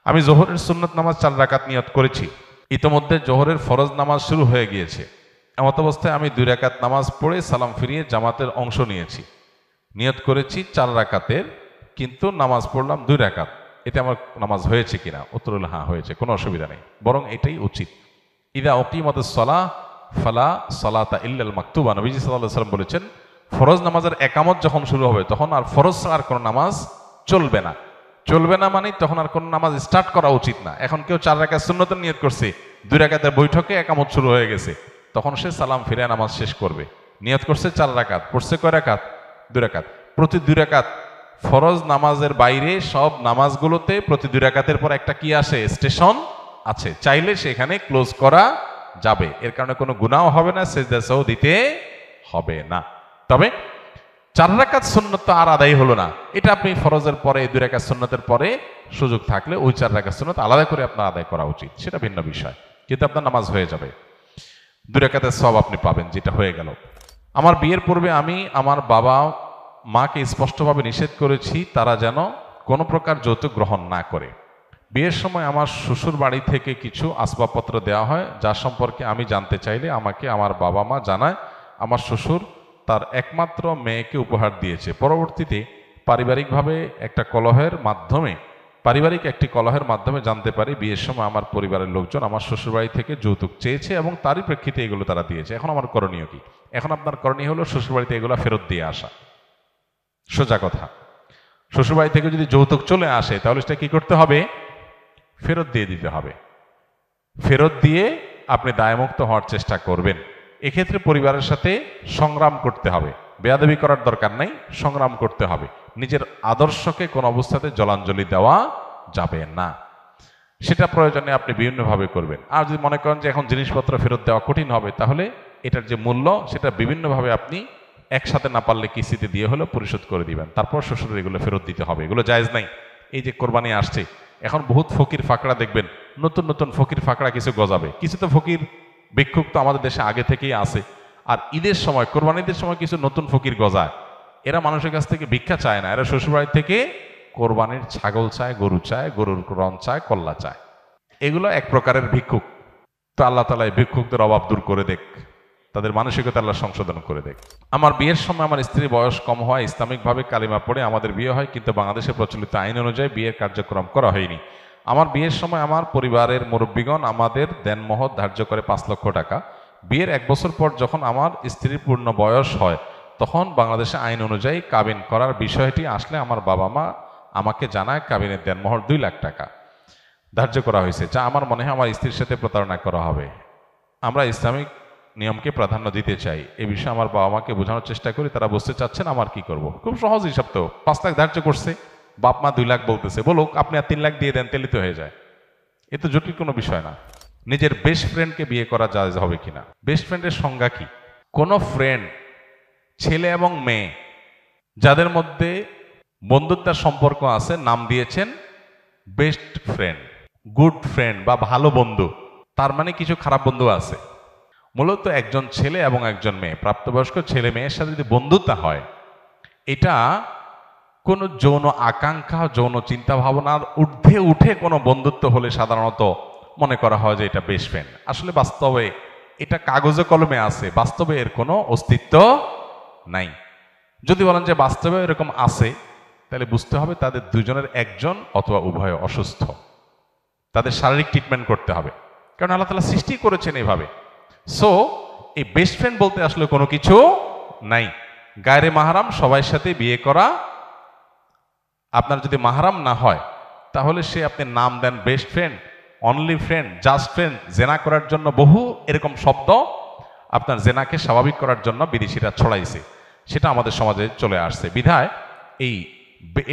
আমি জোহরের সুন্নত নামাজ 4 রাকাত নিয়ত করেছি, ইতোমধ্যে জোহরের ফরজ নামাজ শুরু হয়ে গিয়েছে। এমত অবস্থায় আমি 2 রাকাত নামাজ পড়ে সালাম ফিরিয়ে জামাতের অংশ নিয়েছি। নিয়ত করেছি 4 রাকাতের, কিন্তু নামাজ পড়লাম 2 রাকাত। এতে আমার নামাজ হয়েছে কিনা? উত্তর হলো হ্যাঁ হয়েছে, কোনো অসুবিধা নেই, বরং এটাই উচিত। ইদা উকিমাতুস সালাহ ফালা সালাতা ইল্লাল মাকতুবা, নবীজি সাল্লাল্লাহু আলাইহি ওয়াসাল্লাম বলেছেন, ফরজ নামাজের একামত যখন শুরু হবে তখন আর ফরজ আর কোনো নামাজ চলবে না। চলবে না মানে তখন আর কোনো নামাজ স্টার্ট করা উচিত না। এখন কেউ 4 রাকাত সুন্নতের নিয়ত করছে, 2 রাকাতের বৈঠকে একামত শুরু হয়ে গেছে, তখন সে সালাম ফিরে নামাজ শেষ করবে। নিয়ত করছে 4 রাকাত, পড়ছে কয় রাকাত? 2 রাকাত। প্রতি 2 রাকাত ফরজ নামাজের বাইরে সব নামাজগুলোতে প্রতি 2 রাকাতের পর একটা কি আসে? স্টেশন আছে, চাইলে সেখানে ক্লোজ করা যাবে। এর কারণে কোনো গুনাহ হবে না, সেজদা সাহু দিতে হবে না। তবে 4 রাকাত সুন্নত আর আদায় হলো না, এটা আপনি ফরজের পরে 2 রাকাত সুন্নতের পরে সুযোগ থাকলে ওই 4 রাকাত সুন্নত আলাদা করে আপনার আদায় করা উচিত, সেটা ভিন্ন বিষয়, কিন্তু আপনার নামাজ হয়ে যাবে, 2 রাকাতের সওয়াব আপনি পাবেন, যেটা হয়ে গেল। আমার বিয়ের পূর্বে আমি আমার বাবা মাকে স্পষ্টভাবে নিষেধ করেছি তারা যেন কোনো প্রকার যৌতুক গ্রহণ না করে। বিয়ের সময় আমার শ্বশুর বাড়ি থেকে কিছু আসবাবপত্র দেওয়া হয়, যা সম্পর্কে আমি জানতে চাইলে আমাকে আমার বাবা মা জানায় আমার শ্বশুর তার একমাত্র মেয়েকে উপহার দিয়েছে। পরবর্তীতে পারিবারিক একটি কলহের মাধ্যমে জানতে পারি বিয়ের সময় আমার পরিবারের লোকজন আমার শ্বশুরবাড়ি থেকে যৌতুক চেয়েছে এবং তারই প্রেক্ষিতে এগুলো তারা দিয়েছে। এখন আমার করণীয় কি? এখন আপনার করণীয় হলো শ্বশুরবাড়িতে এগুলো ফেরত দিয়ে আসা। সোজা কথা, শ্বশুরবাড়ি থেকে যদি যৌতুক চলে আসে তাহলে সেটা কি করতে হবে? ফেরত দিয়ে দিতে হবে। ফেরত দিয়ে আপনি দায়মুক্ত হওয়ার চেষ্টা করবেন। এক্ষেত্রে পরিবারের সাথে সংগ্রাম করতে হবে, বেয়াদবি করার দরকার নাই, সংগ্রাম করতে হবে। নিজের আদর্শকে কোন অবস্থাতে জলাঞ্জলি দেওয়া যাবে না, সেটা প্রয়োজনে আপনি বিভিন্নভাবে করবেন। আর যদি মনে করেন যে এখন জিনিসপত্র ফেরত দেওয়া কঠিন হবে, তাহলে এটার যে মূল্য সেটা বিভিন্নভাবে আপনি একসাথে না পারলে কিস্তিতে দিয়ে হলেও পরিশোধ করে দিবেন, তারপর শ্বশুরের এগুলো ফেরত দিতে হবে। এগুলো জায়েজ নাই। এই যে কোরবানি আসছে, এখন বহুত ফকির ফাকড়া দেখবেন, নতুন নতুন ফকির ফাকড়া কিছু গজাবে, কিছু তো ফকির ভিক্ষুক তো আমাদের দেশে আগে থেকেই আছে। আর ঈদের সময়, কোরবানিদের সময় কিছু নতুন ফকির গজায়। এরা মানুষের কাছ থেকে ভিক্ষা চায় না, এরা শ্বশুরবাড়ি থেকে কোরবানির ছাগল চায়, গরু চায়, গরুর রণ চায়, কল্লা চায়। এগুলো এক প্রকারের ভিক্ষুক। তো আল্লাহ তাআলা এই ভিক্ষুকদের অভাব দূর করে দেখ, তাদের মানসিকতা আল্লাহ সংশোধন করে দেখ। আমার বিয়ের সময় আমার স্ত্রীর বয়স কম হয়, ইসলামিকভাবে কালিমা পড়ে আমাদের বিয়ে হয়, কিন্তু বাংলাদেশে প্রচলিত আইন অনুযায়ী বিয়ের কার্যক্রম করা হয়নি। আমার বিয়ের সময় আমার পরিবারের মুরব্বীগণ আমাদের দেনমোহর ধার্য করে 5 লক্ষ টাকা। বিয়ের 1 বছর পর যখন আমার স্ত্রীর পূর্ণ বয়স হয়, তখন বাংলাদেশে আইন অনুযায়ী কাবিন করার বিষয়টি আসলে আমার বাবা মা আমাকে জানায় কাবিনের দেনমোহর 2 লাখ টাকা ধার্য করা হয়েছে, যা আমার মনে হয় আমার স্ত্রীর সাথে প্রতারণা করা হবে। আমরা ইসলামিক নিয়মকে প্রাধান্য দিতে চাই। এ বিষয়ে আমার বাবা মাকে বোঝানোর চেষ্টা করি, তারা বুঝতে চাচ্ছেন, আমার কি করব? খুব সহজ হিসাব তো, 5 লাখ ধার্য করছে, বাপ মা 2 লাখ বলতেছে, বলুক, আপনি আর 3 লাখ দিয়ে দেন, তেলিত হয়ে যায়। এ তো জটিল কোনো বিষয় না। নিজের বেস্ট ফ্রেন্ডকে বিয়ে করা জায়েজ হবে কিনা? বেস্ট ফ্রেন্ডের সংজ্ঞা কি? কোন ফ্রেন্ড, ছেলে এবং মেয়ে যাদের মধ্যে বন্ধুত্বের সম্পর্ক আছে, নাম দিয়েছেন বেস্ট ফ্রেন্ড, গুড ফ্রেন্ড বা ভালো বন্ধু। তার মানে কিছু খারাপ বন্ধু আছে। মূলত একজন ছেলে এবং একজন মেয়ে, প্রাপ্তবয়স্ক ছেলে মেয়ের সাথে যদি বন্ধুত্ব হয়, এটা কোনো যৌন আকাঙ্ক্ষা, যৌন চিন্তা ভাবনার ঊর্ধ্বে উঠে কোনো বন্ধুত্ব হলে সাধারণত মনে করা হয় যে এটা বেস্ট ফ্রেন্ড। আসলে বাস্তবে এটা কাগজে কলমে আছে, বাস্তবে এর কোনো অস্তিত্ব নাই। যদি বলেন যে বাস্তবে এরকম আছে, তাহলে বুঝতে হবে তাদের দুজনের একজন অথবা উভয় অসুস্থ, তাদের শারীরিক ট্রিটমেন্ট করতে হবে, কারণ আল্লাহ তাআলা সৃষ্টি করেছেন এভাবে। সো এই বেস্ট ফ্রেন্ড বলতে আসলে কোনো কিছু নাই। গায়রে মাহরাম সবার সাথে বিয়ে করা, আপনার যদি মাহরাম না হয় তাহলে সে আপনি নাম দেন best friend, only friend, just friend. জেনা করার জন্য বহু এরকম শব্দ আপনার জেনাকে স্বাভাবিক করার জন্য বিদেশিরা ছড়াইছে, সেটা আমাদের সমাজে চলে আসছে। বিধায়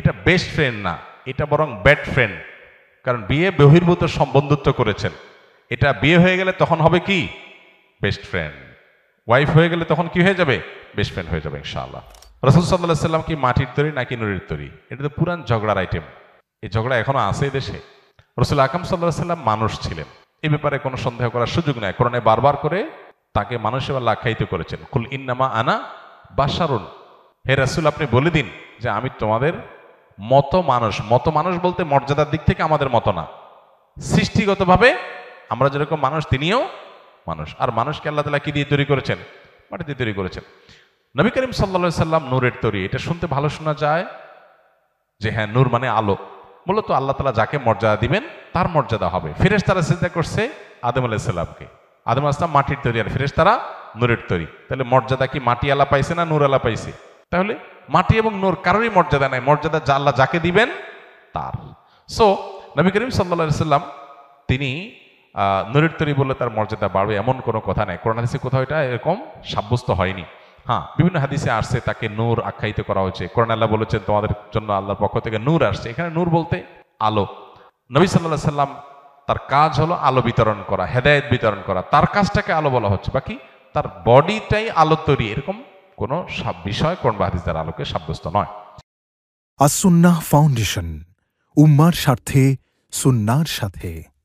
এটা বেস্ট ফ্রেন্ড না, এটা বরং ব্যাড ফ্রেন্ড। কারণ বিয়ে বহির্ভূত বন্ধুত্ব করেছেন, এটা বিয়ে হয়ে গেলে তখন হবে কি? Best friend. ওয়াইফ হয়ে গেলে তখন কি হয়ে যাবে? বেস্ট ফ্রেন্ড হয়ে যাবে ইনশাআল্লাহ। রাসূল সাল্লাল্লাহু আলাইহি সাল্লাম কি মাটির তৈরি নাকি নুরের তৈরি? এটা তো পুরান ঝগড়ার আইটেম। এই ঝগড়া এখনো আছে দেশে। রাসূল আকরাম সাল্লাল্লাহু আলাইহি সাল্লাম মানুষ ছিলেন, এই ব্যাপারে কোনো সন্দেহ করার সুযোগ নাই। কোরআনে বারবার করে তাকে মানুষ হিসেবে আখ্যায়িত করেছেন। কুল ইন্নামা আনা বাশারুন, হে রাসূল আপনি বলে দিন যে আমি তোমাদের মতো মানুষ। মতো মানুষ বলতে মর্যাদার দিক থেকে আমাদের মতো না, সৃষ্টিগতভাবে আমরা যেরকম মানুষ, তিনিও মানুষ। আর মানুষকে আল্লাহ তাআলা কি দিয়ে তৈরি করেছেন? মাটি দিয়ে তৈরি করেছেন। নবী করিম সাল্লাল্লাহু আলাইহি সাল্লাম নূরের তৈরি, এটা শুনতে ভালো শোনা যায় যে হ্যাঁ, নূর মানে আলো। মূলত আল্লাহ তাআলা যাকে মর্যাদা দিবেন তার মর্যাদা হবে। ফেরেশতারা সিজদা করছে আদম আলাইহিস সালামকে। আদম আলাইহিস সালাম মাটির তৈরি, আর ফেরেশতারা নূরের তৈরি। তাহলে মর্যাদা কি মাটি আলা পাইছে না নূর আলা পাইছে? তাহলে মাটি এবং নূর কারোরই মর্যাদা নাই, মর্যাদা যা আল্লাহ যাকে দিবেন তার। সো নবী করিম সাল্লাল্লাহু আলাইহি সাল্লাম তিনি নূরের তৈরি বললে তার মর্যাদা বাড়বে এমন কোনো কথা নাই। কোরআন হাদিসে কোথাও এটা এরকম সাব্যস্ত হয়নি। হ্যাঁ, বিভিন্ন হাদিসে আসছে তাকে নূর আখ্যায়িত করা হয়েছে। কোরআন আল্লাহ বলেছেন তোমাদের জন্য আল্লাহর পক্ষ থেকে নূর আসছে। এখানে নূর বলতে আলো। নবী সাল্লাল্লাহু আলাইহি সাল্লাম তার কাজ হলো আলো বিতরণ করা, হেদায়েত বিতরণ করা। তার কাজটাকে আলো বলা হচ্ছে, বাকি তার বডিটাই আলো তৈরি, এরকম কোনো বিষয় কোরআন বা হাদিস দ্বারা আলোকে সাব্যস্ত নয়। আস-সুন্নাহ ফাউন্ডেশন, উম্মার স্বার্থে সুন্নাহর সাথে।